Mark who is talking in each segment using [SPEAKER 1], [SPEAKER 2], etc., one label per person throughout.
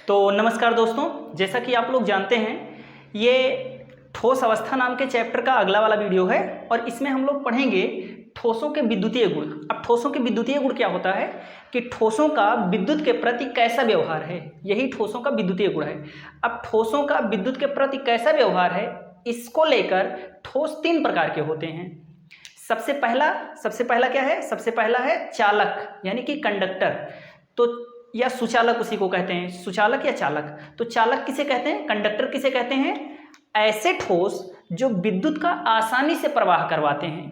[SPEAKER 1] तो नमस्कार दोस्तों, जैसा कि आप लोग जानते हैं ये ठोस अवस्था नाम के चैप्टर का अगला वाला वीडियो है और इसमें हम लोग पढ़ेंगे ठोसों के विद्युतीय गुण। अब ठोसों के विद्युतीय गुण क्या होता है कि ठोसों का विद्युत के प्रति कैसा व्यवहार है, यही ठोसों का विद्युतीय गुण है। अब ठोसों का विद्युत के प्रति कैसा व्यवहार है, इसको लेकर ठोस तीन प्रकार के होते हैं। सबसे पहला क्या है? सबसे पहला है चालक यानी कि कंडक्टर, तो या सुचालक उसी को कहते हैं, सुचालक या चालक। तो चालक किसे कहते हैं, कंडक्टर किसे कहते हैं? ऐसे ठोस जो विद्युत का आसानी से प्रवाह करवाते हैं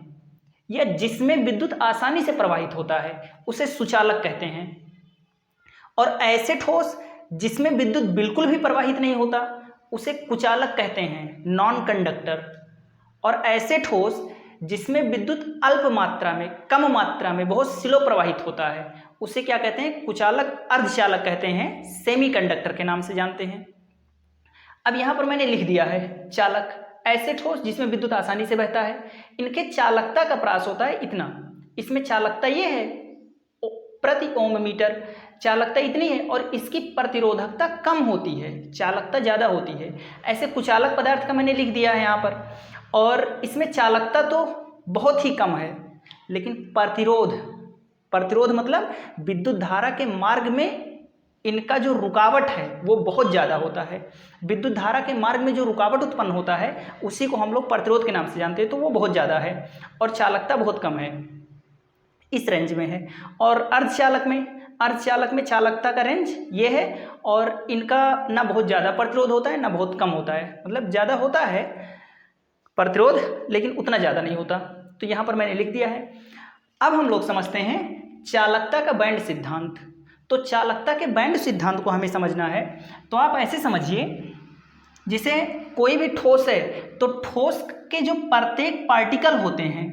[SPEAKER 1] या जिसमें विद्युत आसानी से प्रवाहित होता है उसे सुचालक कहते हैं। और ऐसे ठोस जिसमें विद्युत बिल्कुल भी प्रवाहित नहीं होता उसे कुचालक कहते हैं, नॉन कंडक्टर। और ऐसे ठोस जिसमें विद्युत अल्प मात्रा में, कम मात्रा में, बहुत स्लो प्रवाहित होता है उसे क्या कहते हैं? कुचालक, अर्धचालक कहते हैं, सेमी कंडक्टर के नाम से जानते हैं। अब यहाँ पर मैंने लिख दिया है चालक, ऐसे ठोस जिसमें विद्युत आसानी से बहता है। इनके चालकता का प्रास होता है इतना, इसमें चालकता ये है प्रति ओम मीटर, चालकता इतनी है और इसकी प्रतिरोधकता कम होती है, चालकता ज़्यादा होती है। ऐसे कुचालक पदार्थ का मैंने लिख दिया है यहाँ पर। और इसमें चालकता तो बहुत ही कम है लेकिन प्रतिरोध मतलब विद्युत धारा के मार्ग में इनका जो रुकावट है वो बहुत ज़्यादा होता है। विद्युत धारा के मार्ग में जो रुकावट उत्पन्न होता है उसी को हम लोग प्रतिरोध के नाम से जानते हैं, तो वो बहुत ज़्यादा है और चालकता बहुत कम है, इस रेंज में है। और अर्धचालक में चालकता का रेंज ये है और इनका ना बहुत ज़्यादा प्रतिरोध होता है ना बहुत कम होता है, मतलब ज़्यादा होता है प्रतिरोध लेकिन उतना ज़्यादा नहीं होता। तो यहाँ पर मैंने लिख दिया है। अब हम लोग समझते हैं चालकता का बैंड सिद्धांत। तो चालकता के बैंड सिद्धांत को हमें समझना है। तो आप ऐसे समझिए, जैसे कोई भी ठोस है तो ठोस के जो प्रत्येक पार्टिकल होते हैं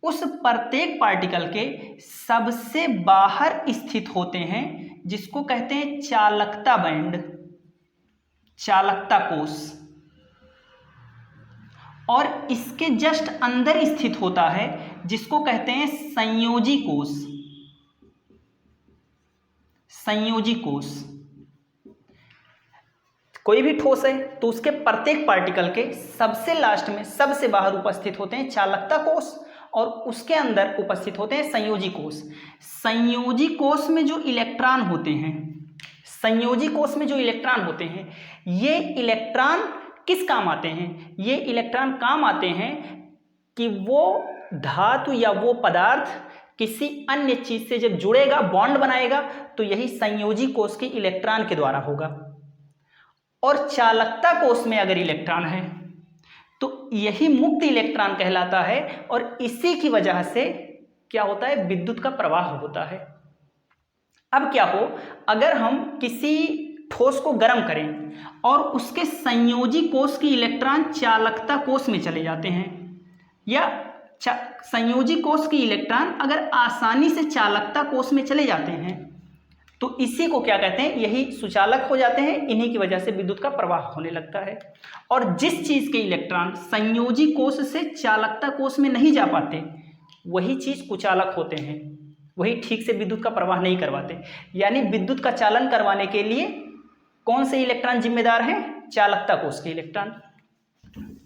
[SPEAKER 1] उस प्रत्येक पार्टिकल के सबसे बाहर स्थित होते हैं जिसको कहते हैं चालकता बैंड, चालकता कोष। और इसके जस्ट अंदर स्थित होता है जिसको कहते हैं संयोजी कोष, संयोजी कोष। कोई भी ठोस है तो उसके प्रत्येक पार्टिकल के सबसे लास्ट में, सबसे बाहर उपस्थित होते हैं चालकता कोष और उसके अंदर उपस्थित होते हैं संयोजी कोष। संयोजी कोष में जो इलेक्ट्रॉन होते हैं, संयोजी कोष में जो इलेक्ट्रॉन होते हैं, ये इलेक्ट्रॉन किस काम आते हैं? ये इलेक्ट्रॉन काम आते हैं कि वो धातु या वो पदार्थ किसी अन्य चीज से जब जुड़ेगा, बॉन्ड बनाएगा, तो यही संयोजी कोष के इलेक्ट्रॉन के द्वारा होगा। और चालकता कोष में अगर इलेक्ट्रॉन है तो यही मुक्त इलेक्ट्रॉन कहलाता है और इसी की वजह से क्या होता है? विद्युत का प्रवाह होता है। अब क्या हो, अगर हम किसी ठोस को गर्म करें और उसके संयोजी कोष की इलेक्ट्रॉन चालकता कोष में चले जाते हैं या संयोजी कोष की इलेक्ट्रॉन अगर आसानी से चालकता कोष में चले जाते हैं तो इसी को क्या कहते हैं? यही सुचालक हो जाते हैं। इन्हीं की वजह से विद्युत का प्रवाह होने लगता है। और जिस चीज के इलेक्ट्रॉन संयोजी कोष से चालकता कोष में नहीं जा पाते वही चीज कुचालक होते हैं, वही ठीक से विद्युत का प्रवाह नहीं करवाते। यानी विद्युत का चालन करवाने के लिए कौन से इलेक्ट्रॉन जिम्मेदार हैं? चालकता कोष के इलेक्ट्रॉन।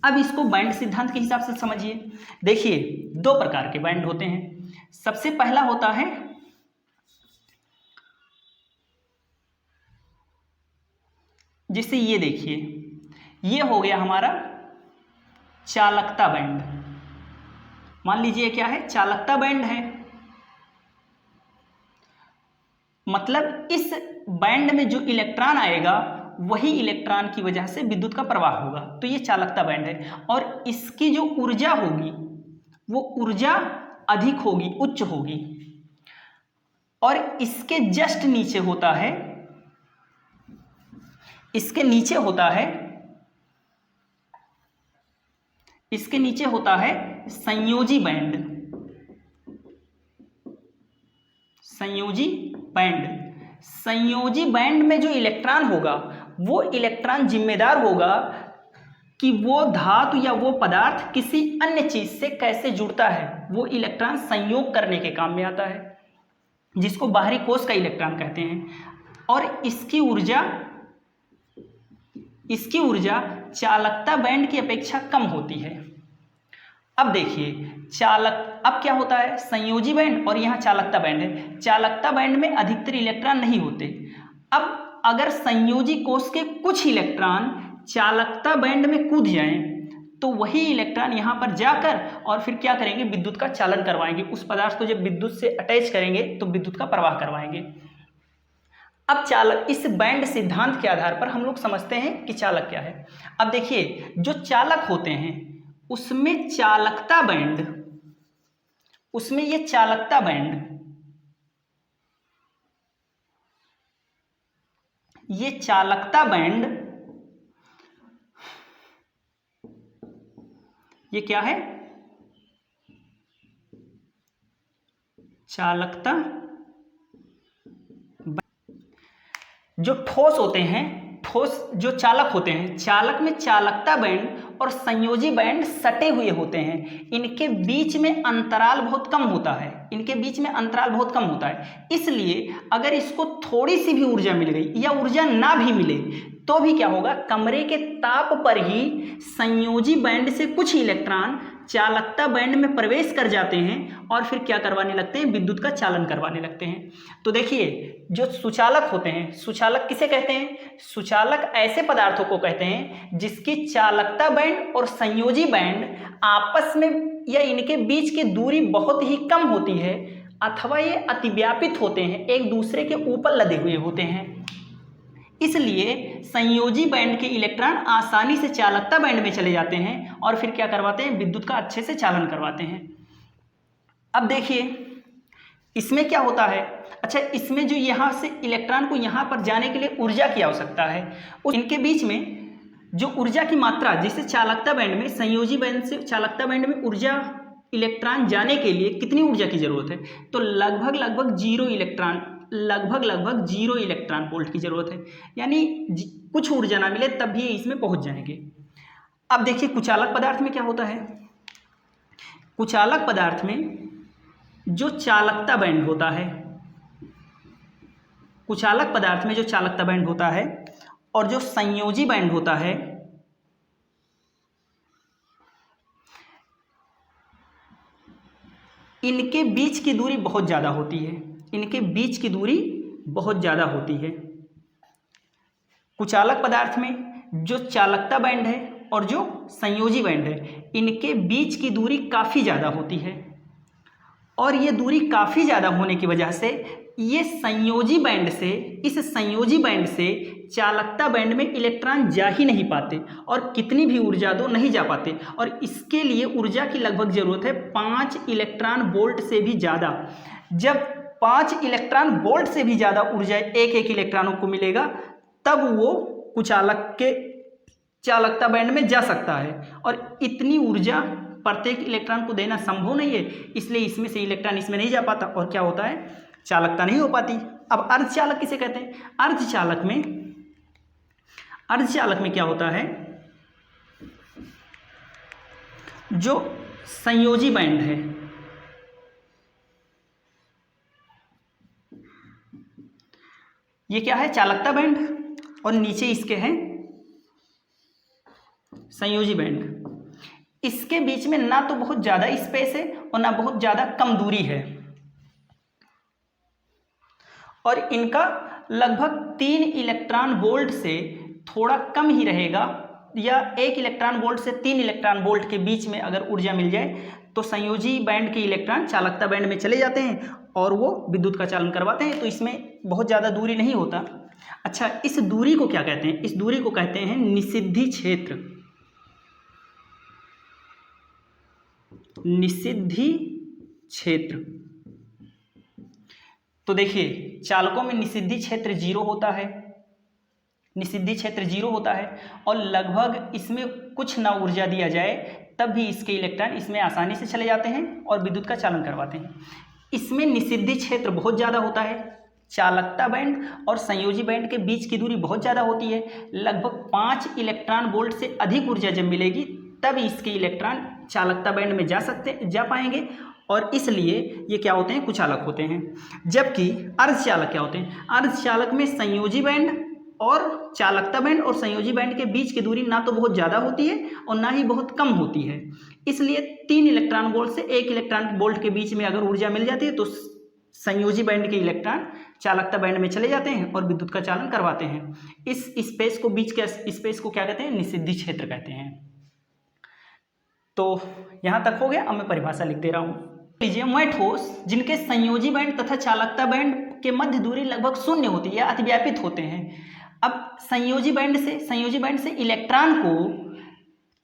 [SPEAKER 1] अब इसको बैंड सिद्धांत के हिसाब से समझिए। देखिए, दो प्रकार के बैंड होते हैं। सबसे पहला होता है जिसे ये देखिए, ये हो गया हमारा चालकता बैंड। मान लीजिए क्या है? चालकता बैंड है, मतलब इस बैंड में जो इलेक्ट्रॉन आएगा वही इलेक्ट्रॉन की वजह से विद्युत का प्रवाह होगा, तो ये चालकता बैंड है। और इसकी जो ऊर्जा होगी वो ऊर्जा अधिक होगी, उच्च होगी। और इसके जस्ट नीचे होता है, इसके नीचे होता है, इसके नीचे होता है संयोजी बैंड, संयोजी बैंड। संयोजी बैंड में जो इलेक्ट्रॉन होगा वो इलेक्ट्रॉन जिम्मेदार होगा कि वो धातु या वो पदार्थ किसी अन्य चीज से कैसे जुड़ता है, वो इलेक्ट्रॉन संयोग करने के काम में आता है, जिसको बाहरी कोश का इलेक्ट्रॉन कहते हैं। और इसकी ऊर्जा इसकी ऊर्जा चालकता बैंड की अपेक्षा कम होती है। अब देखिए अब क्या होता है, संयोजी बैंड और यहाँ चालकता बैंड है। चालकता बैंड में अधिकतर इलेक्ट्रॉन नहीं होते। अब अगर संयोजी कोष के कुछ इलेक्ट्रॉन चालकता बैंड में कूद जाएं तो वही इलेक्ट्रॉन यहाँ पर जाकर और फिर क्या करेंगे, विद्युत का चालन करवाएंगे। उस पदार्थ को जब विद्युत से अटैच करेंगे तो विद्युत का प्रवाह करवाएंगे। अब चालक, इस बैंड सिद्धांत के आधार पर हम लोग समझते हैं कि चालक क्या है। अब देखिए जो चालक होते हैं उसमें चालकता बैंड, उसमें ये चालकता बैंड, ये चालकता बैंड, ये क्या है, चालकता। जो ठोस होते हैं, ठोस जो चालक होते हैं, चालक में चालकता बैंड और संयोजी बैंड सटे हुए होते हैं। इनके बीच में अंतराल बहुत कम होता है, इनके बीच में अंतराल बहुत कम होता है। इसलिए अगर इसको थोड़ी सी भी ऊर्जा मिल गई या ऊर्जा ना भी मिले तो भी क्या होगा, कमरे के ताप पर ही संयोजी बैंड से कुछ इलेक्ट्रॉन चालकता बैंड में प्रवेश कर जाते हैं और फिर क्या करवाने लगते हैं, विद्युत का चालन करवाने लगते हैं। तो देखिए जो सुचालक होते हैं, सुचालक किसे कहते हैं, सुचालक ऐसे पदार्थों को कहते हैं जिसकी चालकता बैंड और संयोजी बैंड आपस में या इनके बीच की दूरी बहुत ही कम होती है अथवा ये अतिव्यापित होते हैं, एक दूसरे के ऊपर लदे हुए होते हैं। इसलिए संयोजी बैंड के इलेक्ट्रॉन आसानी से चालकता बैंड में चले जाते हैं और फिर क्या करवाते हैं, विद्युत का अच्छे से चालन करवाते हैं। अब देखिए इसमें क्या होता है, अच्छा इसमें जो यहाँ से इलेक्ट्रॉन को यहाँ पर जाने के लिए ऊर्जा की आवश्यकता है, इनके बीच में जो ऊर्जा की मात्रा, जिसे चालकता बैंड में, संयोजी बैंड से चालकता बैंड में ऊर्जा, इलेक्ट्रॉन जाने के लिए कितनी ऊर्जा की जरूरत है, तो लगभग 0 इलेक्ट्रॉन, लगभग 0 इलेक्ट्रॉन वोल्ट की जरूरत है। यानी कुछ ऊर्जा ना मिले तब भी इसमें पहुंच जाएंगे। अब देखिए कुचालक पदार्थ में क्या होता है, कुचालक पदार्थ में जो चालकता बैंड होता है, कुचालक पदार्थ में जो चालकता बैंड होता है और जो संयोजी बैंड होता है, इनके बीच की दूरी बहुत ज़्यादा होती है, इनके बीच की दूरी बहुत ज़्यादा होती है। कुचालक पदार्थ में जो चालकता बैंड है और जो संयोजी बैंड है, इनके बीच की दूरी काफ़ी ज़्यादा होती है और ये दूरी काफ़ी ज़्यादा होने की वजह से ये संयोजी बैंड से, इस संयोजी बैंड से चालकता बैंड में इलेक्ट्रॉन जा ही नहीं पाते और कितनी भी ऊर्जा दो नहीं जा पाते। और इसके लिए ऊर्जा की लगभग ज़रूरत है 5 इलेक्ट्रॉन वोल्ट से भी ज़्यादा। जब 5 इलेक्ट्रॉन वोल्ट से भी ज़्यादा ऊर्जा एक इलेक्ट्रॉनों को मिलेगा तब वो कुचालक के चालकता बैंड में जा सकता है, और इतनी ऊर्जा प्रत्येक इलेक्ट्रॉन को देना संभव नहीं है, इसलिए इसमें से इलेक्ट्रॉन इसमें नहीं जा पाता और क्या होता है, चालकता नहीं हो पाती। अब अर्धचालक किसे कहते हैं, अर्धचालक में क्या होता है, जो संयोजी बैंड है, ये क्या है, चालकता बैंड, और नीचे इसके हैं संयोजी बैंड। इसके बीच में ना तो बहुत ज़्यादा स्पेस है और ना बहुत ज़्यादा कम दूरी है, और इनका लगभग 3 इलेक्ट्रॉन वोल्ट से थोड़ा कम ही रहेगा, या 1 इलेक्ट्रॉन वोल्ट से 3 इलेक्ट्रॉन वोल्ट के बीच में अगर ऊर्जा मिल जाए तो संयोजी बैंड के इलेक्ट्रॉन चालकता बैंड में चले जाते हैं और वो विद्युत का चालन करवाते हैं। तो इसमें बहुत ज़्यादा दूरी नहीं होता। अच्छा, इस दूरी को क्या कहते हैं, इस दूरी को कहते हैं निषिद्धि क्षेत्र। निषिद्धि क्षेत्र। तो देखिए चालकों में निषिद्धि क्षेत्र 0 होता है, निषिद्धि क्षेत्र 0 होता है, और लगभग इसमें कुछ ना ऊर्जा दिया जाए तब भी इसके इलेक्ट्रॉन इसमें आसानी से चले जाते हैं और विद्युत का चालन करवाते हैं। इसमें निषिद्धि क्षेत्र बहुत ज़्यादा होता है, चालकता बैंड और संयोजी बैंड के बीच की दूरी बहुत ज़्यादा होती है। लगभग 5 इलेक्ट्रॉन वोल्ट से अधिक ऊर्जा जब मिलेगी तब इसके इलेक्ट्रॉन चालकता बैंड में जा पाएंगे, और इसलिए ये क्या होते हैं, कुचालक होते हैं। जबकि अर्धचालक क्या होते हैं, अर्धचालक में संयोजी बैंड और चालकता बैंड और संयोजी बैंड के बीच की दूरी ना तो बहुत ज़्यादा होती है और ना ही बहुत कम होती है। इसलिए 3 इलेक्ट्रॉन वोल्ट से 1 इलेक्ट्रॉन वोल्ट के बीच में अगर ऊर्जा मिल जाती है तो संयोजी बैंड के इलेक्ट्रॉन चालकता बैंड में चले जाते हैं और विद्युत का चालन करवाते हैं। इस स्पेस को बीच के स्पेस को क्या कहते हैं? निषिद्धि क्षेत्र कहते हैं। तो यहाँ तक हो गया। अब मैं परिभाषा लिख दे रहा हूँ। लीजिए, वह ठोस जिनके संयोजी बैंड तथा चालकता बैंड के मध्य दूरी लगभग शून्य होती है या अतिव्यापित होते हैं। अब संयोजी बैंड से इलेक्ट्रॉन को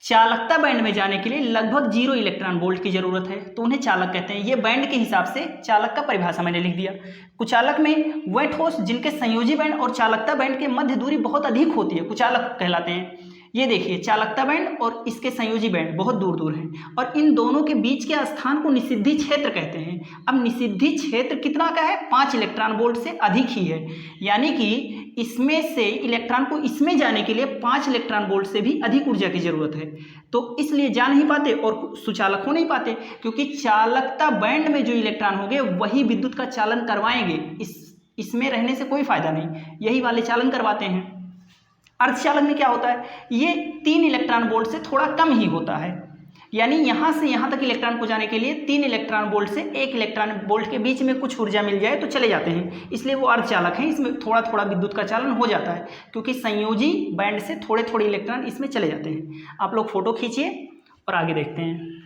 [SPEAKER 1] चालकता बैंड में जाने के लिए लगभग 0 इलेक्ट्रॉन वोल्ट की जरूरत है, तो उन्हें चालक कहते हैं। ये बैंड के हिसाब से चालक का परिभाषा मैंने लिख दिया। कुचालक में वह ठोस जिनके संयोजी बैंड और चालकता बैंड के मध्य दूरी बहुत अधिक होती है, कुचालक कहलाते हैं। ये देखिए, चालकता बैंड और इसके संयोजी बैंड बहुत दूर दूर हैं और इन दोनों के बीच के स्थान को निषिद्धि क्षेत्र कहते हैं। अब निषिद्धि क्षेत्र कितना का है? 5 इलेक्ट्रॉन वोल्ट से अधिक ही है, यानी कि इसमें से इलेक्ट्रॉन को इसमें जाने के लिए 5 इलेक्ट्रॉन वोल्ट से भी अधिक ऊर्जा की जरूरत है। तो इसलिए जा नहीं पाते और सुचालक हो नहीं पाते, क्योंकि चालकता बैंड में जो इलेक्ट्रॉन होंगे वही विद्युत का चालन करवाएंगे। इसमें रहने से कोई फायदा नहीं, यही वाले चालन करवाते हैं। अर्धचालक में क्या होता है? ये 3 इलेक्ट्रॉन वोल्ट से थोड़ा कम ही होता है, यानी यहाँ से यहाँ तक इलेक्ट्रॉन को जाने के लिए 3 इलेक्ट्रॉन वोल्ट से 1 इलेक्ट्रॉन वोल्ट के बीच में कुछ ऊर्जा मिल जाए तो चले जाते हैं, इसलिए वो अर्धचालक हैं। इसमें थोड़ा थोड़ा विद्युत का चालन हो जाता है, क्योंकि संयोजी बैंड से थोड़े थोड़े इलेक्ट्रॉन इसमें चले जाते हैं। आप लोग फोटो खींचिए और आगे देखते हैं।